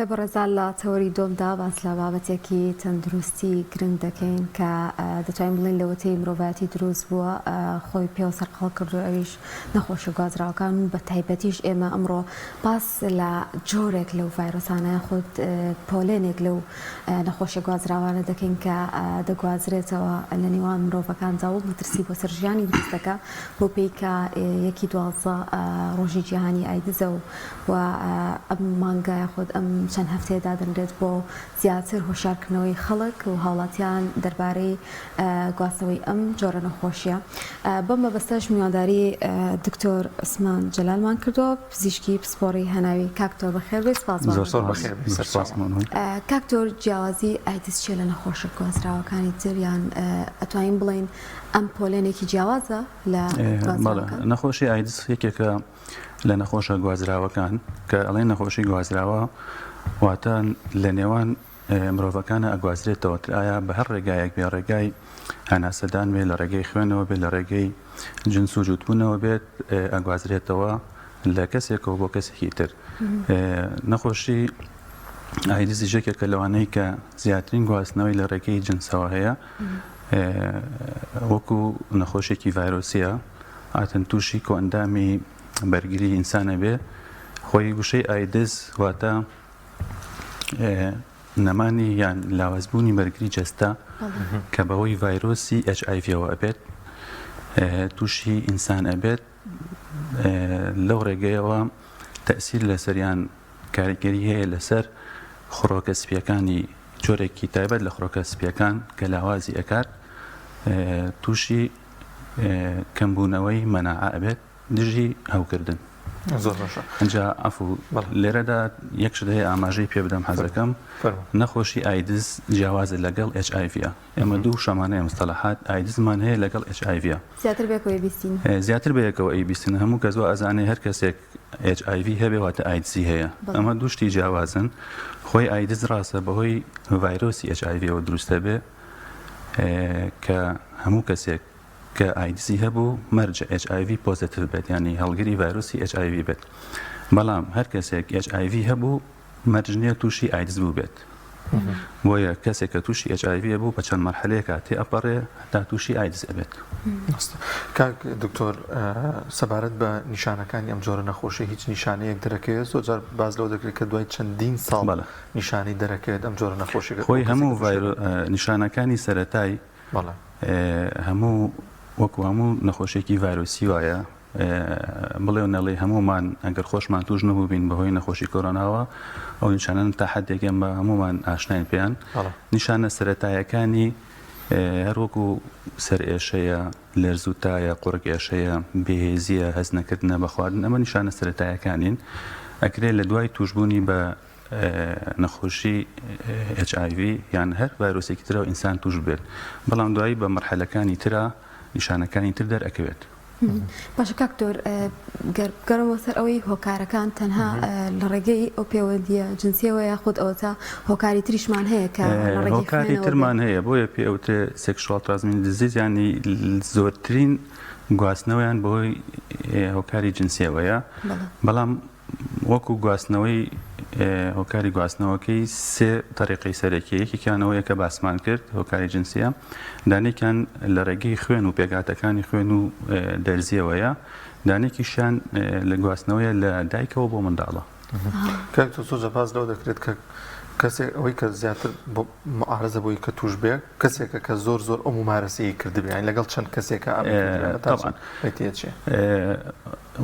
بەڵێ بەڕێزان لە تەوەری دۆمدا باس لە بابەتێکی تەندروستی گرنگ دەکەین کە دەتوانین بڵێن لەوەتەی مرۆڤایەتی دروست بووە خۆی پێوە سەرقەڵ کردو ئەویش نەخۆشە گوازراوەکان و بە تایبەتیش ئێمە ئەمڕۆ باس لە جۆرێک لەو ڤایرۆسانە خۆت پۆلێنێک لەو نەخۆشە گوازراوانە دەکەین کە دەگوازرێتەوە لە نێوان مرۆڤەکاندا و مەترسی بۆ سەرژیانی دروست دەکات بۆ پێی کە 12 ڕۆژی جیهانی ئایدزە و ئەم مانگایە خۆت ئەم چەند هەفتەیەدا دەنرێت بۆ زیاتر هۆشیارکردنەوەی خەڵک و هاوڵاتیان دەربارەی گواستنەوەی ئەم جۆرە نەخۆشیە. بەم مەبەستەش میوانداری دکتۆر عوسمان جەلالمان کردەوە، پزیشکی پسپۆڕی هەناوی. کاکتۆر بەخێر بێت. کاکتۆر، جیاوازی ئایدز چیە لە نەخۆشە گوازراوەکانی تر، یان ئەتوانین بڵێن ئەم پۆلێنێکی جیاوازە لە گوازراوەکان؟ نەخۆشی ئایدز یەکێکە لە نەخۆشە گوازراوەکان کە ئەڵێن نەخۆشی گوازراوە واتە لە نێوان مرۆڤەکانە ئەگوازرێتەوە. ئایا بە هەر ڕێگایەک بێ، ڕێگای هەناسەدان بێت، لە ڕێگەی خوێنەوە بێت، لە ڕێگەی جنس و جووتبوونەوە بێت، ئەگوازرێتەوە لە کەسێکەوە بۆ کەسێکی تر. نەخۆشی ئایدزی ژێکێکە لەوانەیە کە زیاترین گواستنەوەی لە ڕێگەی جنسەوە هەیە، وەکو نەخۆشێکی ڤایرۆسیە، ئاتەن تووشی کۆئەندامی بەرگری ئینسانە بێ. خۆی گوشەی ئایدز واتە نەمانی یان لاوازبوونی بەرگری جەستە کە بەهۆی ڤایرۆسی HIV-ەوە ئەبێت، تووشی ئینسان ئەبێت. لەو ڕێگەیەوە تەئسیر لەسەریان کاریگەری هەیە لەسەر خڕۆکە سپیەکانی جۆرێکی تایبەت لە خڕۆکە سپیەکان کە لاوازی ئەکات، تووشی کەمبوونەوەی مەناعە ئەبێت، دژی هەوکردن. ئەنجا ئەفو لێرەدا یەک شت هەیە ئاماژەی پێ بدەم حەزەکەم. نەخۆشی ئایدز جیاوازە لەگەڵ HIV-ە. ئێمە دوو شەمانەیە مستەلاحات ئایدزمان هەیە لەگەڵ HIV-ە. زیاتر بەیەکەوە ئەیبیستن. هەموو کەس ئەزانێ هەر کەسێک HIV هەبێ واتە ئایدزی هەیە. ئەمە دووشتی جیاوازن. خۆی ئایدز ڕاستە بەهۆی ڤایرۆسی HIV-ەوە دروستە بێ کە هەموو کەسێک کە ئایدزی هەبوو مەرجە HIV پۆزیتیڤ بێت، ینی هەڵگری ڤایرۆسی HIV بێت. بەڵام هەر کەسێک HIV هەبوو مەرج نییە تووشی ئایدز بوو بێت. بۆیە کەسێک کە تووشی HIV بوو بە چەند مەرحەلەیەکە تێ ئەپەڕێ تا تووشی ئایدز ئەبێت. کاک دکتۆر، سەبارەت بە نیشانەکانی ئەم جۆرە نەخۆشی هیچ نیشانەیەک دەرەکەوێت؟ زۆرجار باز لەوە دەکرێت کە دوای چەندین ساڵ نیشانی دەرەکەوێت ئەم جۆرە نەخۆشی. خۆی هەموو نیشانەکانی سەرەتایی هەموو وەکو هەموو نەخۆشیێکی ڤایرۆسی وایە، بڵێ نەڵێ هەمومان ئەگەر خۆشمان توش نەبوو بین بەهۆی نەخۆشی کۆرۆناوە، ئەو نیشانەن تا حەدێکم بە هەمومان ئاشناین پێیان. نیشانە سەرەتایەکانی هەروەکو سەرئێشەیە، لێرزوتایە، قوڕک ئێشەیە، بێهێزیە، هەست نەکردنە بە خواردن، ئەمە نیشانە سەرەتایەکانین. ئەکرێت لە دوای توشبوونی بە نەخۆشی HIV یان هەر ڤایرۆسێکی ترەوە ئینسان توش بێت، بەڵام دوایی بە مەرحەلەکانی ترە نیشانەکانی تر دەرئەکەوێت. باشە کاکتۆر، گەڕەوە سەر ئەوەی هۆکارەکان تەنها لە ڕێگەی ئەو پەیوەندیە جنسیەوە یاخود ئەوەتا هۆکاری تریشمان هەیە کە هۆکاری ترمان هەیە. بۆیە پێوتێ سێکشوال ترانسمیتد دیزیز، ینی زۆرترین گواستنەوەیان بەهۆی هۆکاری جنسیەوەیە. بەڵام وەکو گواستنەوەی هۆکاری گواستنەوەکەی سێ تەریقەی سەرەکی، یەکێکیانەوەیە کە باسمان کرد، هۆکاری جنسیە، دانێکیان لە ڕێگەی خوێن و پێگاتەکانی خوێن و دەرزیەوەیە، دانێکیشیان لە گواستنەوەیە لە دایکەوە بۆ منداڵە. کاک زۆر باز لەوە دەکرێت کە کەسێک ئەوەی کە زیاتر معارەزە بۆی کە توش بێ، کەسێکە کە زۆر ئەو ممارەسەی کردبیان لەگەڵ چەند کەسێکە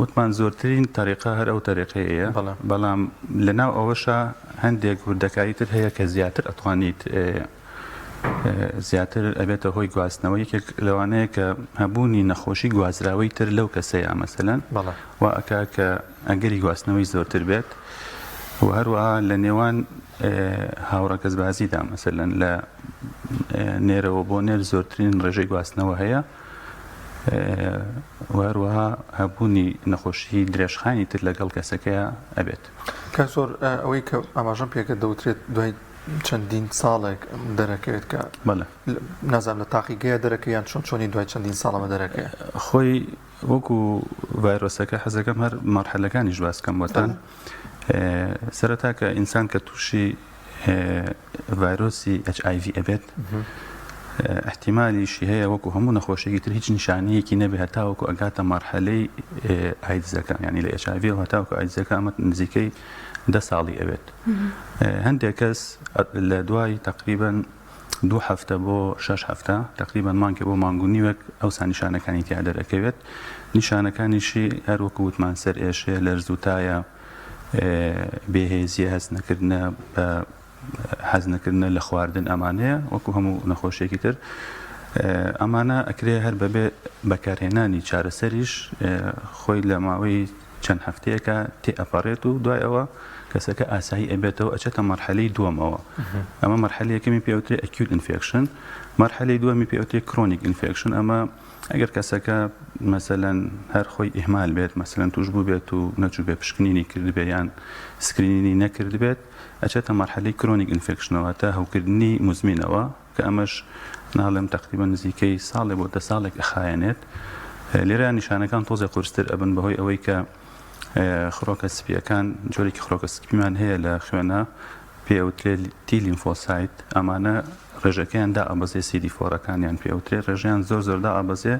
وتمان زۆرترین تەریقە هەر ئەو تەریقەیە، بەڵام لەناو ئەوەشە هەندێک وردەکاری تر هەیە کە زیاتر ئەتوانیت زیاتر ئەبێتە هۆی گواستنەوە. یەکێک لەوانەیە کە هەبوونی نەخۆشی گوازراوەی تر لەو کەسەیە مەسەلەن و ئەکا کە ئەگەری گواستنەوەی زۆرتر بێت، و هەروەها لە نێوان هاوڕە کەسبازیدا مەسەلەن لە نێرەوە بۆ نێر زۆرترین ڕێژەی گواستنەوە هەیە، و هەروەها هەبوونی نەخۆشی درێژخانی تر لەگەڵ کەسەکەیە ئەبێت. کە زۆر ئەوەی کە ئاماژەم پێکە دەوترێت دوای چەندین ساڵێک دەرەکەوێت کە نازانم لە تاقیگەیە دەرەکە یان چۆنی دوای چەندین ساڵەمە دەرەکەیە. خۆی وەکو ڤایرۆسەکە حەزەکەم هەر مەرحەلەکانیش باس بکەم بۆتان. سەرەتا کە ئینسان کە تووشی ڤایرۆسی HIV ئەبێت احتیمالیشی هەیە وەکو هەموو نەخۆشیێکی تر هیچ نیشانەیەکی نەبێ هەتاوەکو ئەگاتە مەرحەلەی ئایدزەکە، یعنی لە HIV هەتاوەکو ئایدزەکە ئەمە نزیکەی 10 ساڵی ئەوێت. هەندێک کەس لە دوای تقریباً 2 هەفتە بۆ 6 هەفتە تقریباً مانگێ بۆ مانگ و نیوەک ئەوسا نیشانەکانی تیا دەرەکەوێت. نیشانەکانیشی هەر وەکو وتمان سەر ئێشەیە، لەرزوتایە، بێهێزیە، هەستنەکردنە بە حەزنەکردنە لە خواردن، ئەمانەیە وەکو هەموو نەخۆشیێکی تر. ئەمانە ئەکرێ هەر بەبێ بەکارهێنانی چارەسەریش خۆی لە ماوەی چەند هەفتەیەکە تێئەپەڕێت و دوای ئەوە کەسەکە ئاسایی ئەبێتەوە ئەچێتە مەرحەلەی دووەمەوە. ئەمە مەرحەلەی یەکەمی پێوترێ ئەکیوت ئینفێکشن، مەرحەلەی دووەمی پێوترێ کرۆنیک ئینفێکشن. ئەمە ئەگەر کەسەکە مەسەلەن هەر خۆی ئیهمال بێت، مەسەلەن توش بوو بێت و نەچوو بێ پشکنینی کرد بێ یان سکرینینی نەکرد بێت، ئەچێتە مەرحەلەی کرۆنیک ئینفێکشنەوە تا هەوکردنی مزمینەوە کە ئەمەش ناڵێم تقریبا نزیکەی ساڵێ بۆ 10 ساڵێک ئەخایەنێت. لێرە نیشانەکان تۆزە قورستر ئەبن بەهۆی ئەوەی کە خڕۆکە سپیەکان جۆرێکی خڕۆکە سپیمان هەیە لە خوێنە پێوترێ تی لیمفۆسایت، ئەمانە ڕێژەکەیان دا ئەبەزێ CD4ەکانیان پێوترێ، ڕێژیان زۆر دا ئەبەزێ،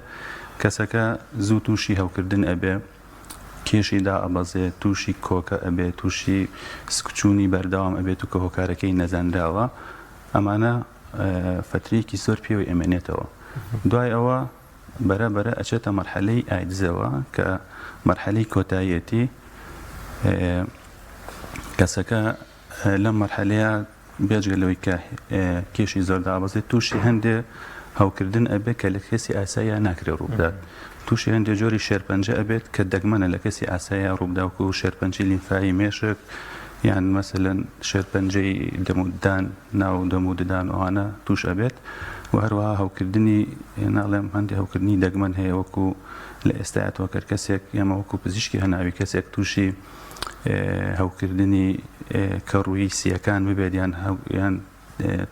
کەسەکە زوو تووشی هەوکردن ئەبێ، کێشی دا ئەبەزێ، تووشی کۆکە ئەبێ، تووشی سکچوونی بەردەوام ئەبێت و کە هۆکارەکەی نەزانراوە، ئەمانە فترێکی زۆر پێوەی ئەمێنێتەوە. دوای ئەوە بەرەبەرە ئەچێتە مەرحەلەی ئایدزەوە کە مەرحەلەی کۆتاییەتی. کەسەکە لەم مەرحەلەیە بێجگەلەوەی کە کێشی زۆر دابەزێت، تووشی هەندێ هەوکردن ئەبێت کە لە کەسی ئاساییە ناکرێ ڕووبدات، تووشی هەندێک جۆری شێرپەنجە ئەبێت کە دەگمەنە لە کەسی ئاساییە ڕووبداوکە و شێرپەنجی لیمفایی مێشک یان مەسەلەن شێرپەنجەی دەموددان ناو دەموددان ئەوانە تووش ئەبێت. و هەروەها هەوکردنی ناڵێم هەندێک هەوکردنی دەگمەن هەیە وەکو لە ئێستایەتەوە کە کەسێک ئێمە وەکو پزیشکی هەناوی کەسێک تووشی هەوکردنی کەڕووی سیەکان ببێت یان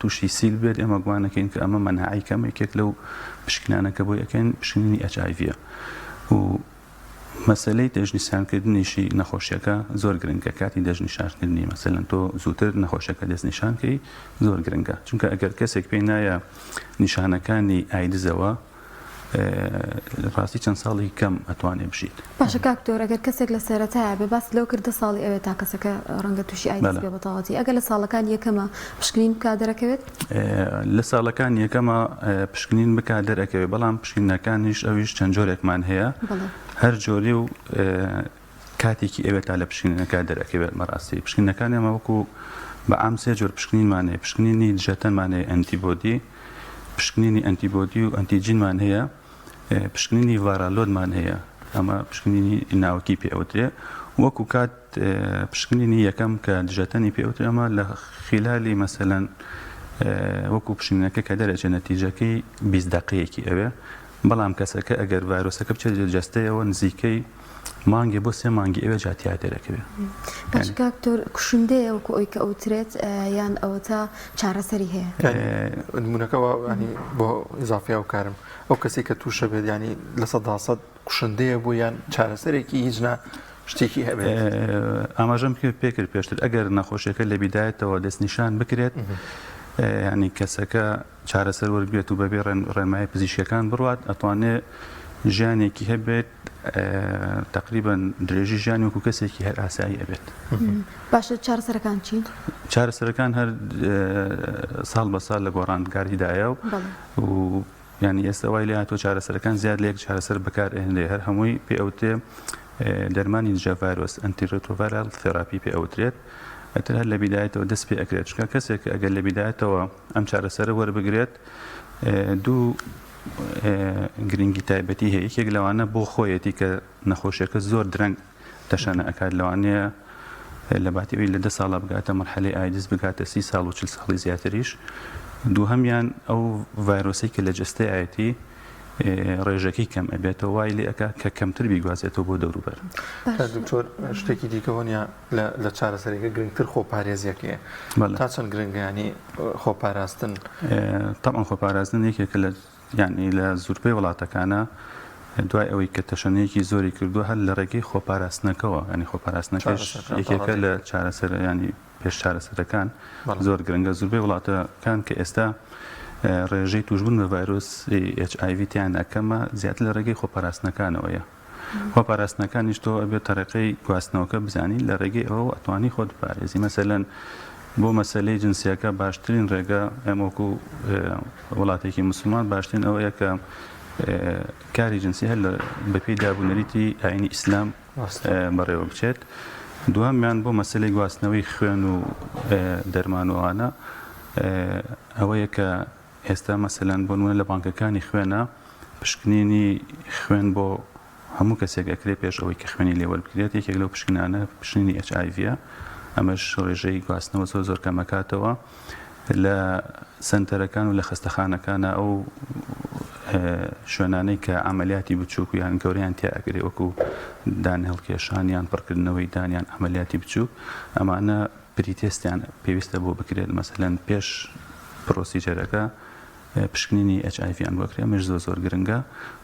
تووشی سیل بێت، ئێمە گوانەکەین کە ئەمە مەناعی کەمێکێک لەو پشکنانەکە بۆ یەکەین پشکنینی HIV. و مەسەلەی دەستنیشانکردنیشی نەخۆشیەکە زۆر گرنگە. کاتی دەستنیشانکردنی مەسەلەن تۆ زووتر نەخۆشیەکە دەستنیشانکەی زۆر گرنگە، چونکە ئەگەر کەسێک پێی نایە نیشانەکانی ئایدزەوە ڕاستی چەند ساڵی کەم ئەتوانێ بژیت. باشە کاکتۆر، ئەگەر کەسێک لە سەرەتایە بێ باس لەو کردە ساڵی ئەوێت تا کەسەکە ڕەنگە تووشی ئایدز بێ بەتەواوەتی، ئەگەر لە ساڵەکان یەکەمە پشکنین بکا دەرەکەوێت؟ لە ساڵەکان یەکەمە پشکنین بکا دەرەکەوێت، بەڵام پشکنینەکانیش ئەویش چەند جۆرێکمان هەیە، هەر جۆری و کاتێکی ئەوێت تا لە پشکنینەکە دەرەکەوێت. مەڕاستی پشکنینەکان ئێمە وەکو بە عام سێ جۆر پشکنینمان هەیە. پشکنینی دژەتەنمان هەیە ئەنتیبۆدی، پشکنینی ئەنتیبۆدی و ئەنتیجینمان هەیە، پشکنینی ڤایرالۆدمان هەیە، ئەمە پشکنینی ناوکی پێوترێ. وەکو کات پشکنینی یەکەم کە دژەتەنی پێوترێ، ئەمە لە خلالی مەسەلەن وەکو پشکنینەکە کە دەرەچێت نەتیجەکەی 20 دقەیەکی ئەوێ، بەڵام کەسەکە ئەگەر ڤایرۆسەکە بچێت جەستەیەوە نزیکەی مانگێ بۆ 3 مانگی ئەوێ جاتیا دەرەکەوێت. باش کاکتۆر، کوشندەیە وەکو ئەوی کە ئەوترێت یان ئەوە تا چارەسەری هەیە؟ نمونونەکەەوە ینی بۆ ئیزافیا و کارم ئەو کەسی کە تووشە بێت ینی لە 100% کوشندەیە بۆ یان چارەسەرێکی هیچ شتێکی هەبێت؟ ئاماژەم پێکرد پێشتر ئەگەر نەخۆشیەکە لە بیدایەتەوە دەستنیشان بکرێت، ینی کەسەکە چارەسەر وەربێت و بەبێ ڕێنمایی پزیشکەکان بڕوات، ئەتوانێت ژیانێکی هەبێت تقریبا درێژی ژیانی وەکو کەسێکی هەر ئاسایی ئەبێت. باشە چارەسەرەکان چین؟ چارەسەرەکان هەر ساڵ بە ساڵ لە گۆڕانکاریدایە و ینی ئێستا وای لێ هاتووە چارەسەرەکان زیاد لێک چارەسەر بەکارهێنرێ، هەر هەمووی پێ ئەوتێ دەرمانی دژە ڤایرۆس ئەنتیڕێتروڤایرال تێراپی پێ ئەوترێت. ئەتر هەر لە بیدایەتەوە دەست پێ ئەکرێت، چونکە کەسێک ئەگەر لە بیدایەتەوە ئەم چارەسەرە وەربگرێت، دوو گرنگی تایبەتی هەیە. یەکێک لەوانە بۆ خۆیەتی کە نەخۆشیەکە زۆر درەنگ تەشەنە ئەکات، لەوانەیە لە باتیەوەی لە 10 ساڵە بگاتە مەرحەلەی ئایدز بگاتە 30 ساڵ و 40 ساڵی زیاتریش. دووهەمیان ئەو ڤایرۆسی کە لە جەستەی ئایەتی ڕێژەکەی کەم ئەبێتەوە، وای لێ ئەکا کە کەمتر بیگوازێتەوە بۆ دەوروبەر. دکتۆر، شتێکی دیکەوەنیە لە چارەسەرێکە گرنگتر خۆپارێزیەکەیە، تا چەند گرنگە ینی خۆپاراستن؟ تەبعاً خۆپاراستن یەکێکە لە ینی لە زۆربەی وڵاتەکانە دوای ئەوەی کە تەشەنەیەکی زۆری کردو هەر لە ڕێگەی خۆپاراستنەکەەوە ینی خۆپاراستنەکەش یەکێکە لە چارەسەر ینی پێش چارەسەرەکان زۆر گرنگە زوربەی وڵاتەکان کە ئێستا ڕێژەی توشبوون بە ڤایرۆس HIV تیان ئەکەمە زیاتر لە ڕێگەی خۆپاراستنەکانەوەیە. خۆپاراستنەکانیش تۆ ئەبێت تەرەقەی گواستنەوەکە بزانی لە ڕێگەی ئەوە ئەتوانی خۆت پارێزی مەسەلەن بۆ مەسەلەی جنسیەکە باشترین ڕێگە ئەمەکو وڵاتێکی مسلمان باشترین ئەوەیە کە کاری جنسی هەر بە پێی دابوونەریتی ئاینی ئیسلام بەڕێوە بچێت. دووەمیان بۆ مەسەلەی گواستنەوەی خوێن و دەرمانوانە ئەوەیە کە ئێستا مەسەلەن بۆ نمونە لە بانکەکانی خوێنە پشکنینی خوێن بۆ هەموو کەسێک ئەکرێ پێش ئەوەی کە خوێنی لێوە بکرێت یەکێک لەو پشکنانە پشکنینی HIV ئەمەش ڕێژەی گواستنەوە زۆر کەمەکاتەوە لە سنتەرەکان و لە خستەخانەکانە ئەو شوێنانەی کە ئەمەلیاتی بچووک و یان گەوریان تیا ئەگرێ وەکو دان هەڵکێشانیان پڕکردنەوەی دانیان ئەمەلیاتی بچووک ئەمانە پریتێستیان پێویستە بۆ بکرێت مەسەلەن پێش پرۆسیجەرەکە پشکنینی HIV بۆکرێ ئەمەش زۆر گرنگە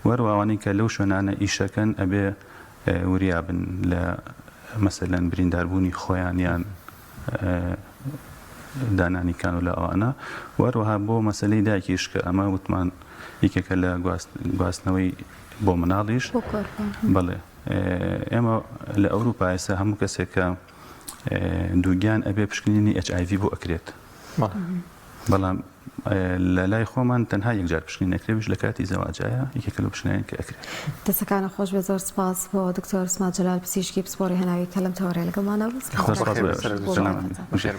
وەروانەی کە لەو شوێنانە ئیشەکەن ئەبێ وریابن لە مەسەلەن برینداربوونی خۆیان یان دانانیکان و لە ئەوانە وەروەها بۆ مەسلەی دایکیش کە ئەمە وتمان یەکێکە لە گواستنەوەی بۆ مناڵیش بەڵێ ئێمە لە ئەوروپا ئێستا هەموو کەسێک کە دووگیان ئەبێ پشکنینی HIV بۆ ئەکرێت بەڵام لە لای خۆمان تەنها یەکجار پشکنین نەکرێبش لە کاتی زەواجایە یەکێکە لەو پشکنینەیان کە ئەکرێت. دەستەکانە خۆش بێ زۆر سپاس بۆ دکتۆر سمات جەلال پزیشکی پسپۆڕی هەناوی کەلم تەوەڕێ لەگەڵمانە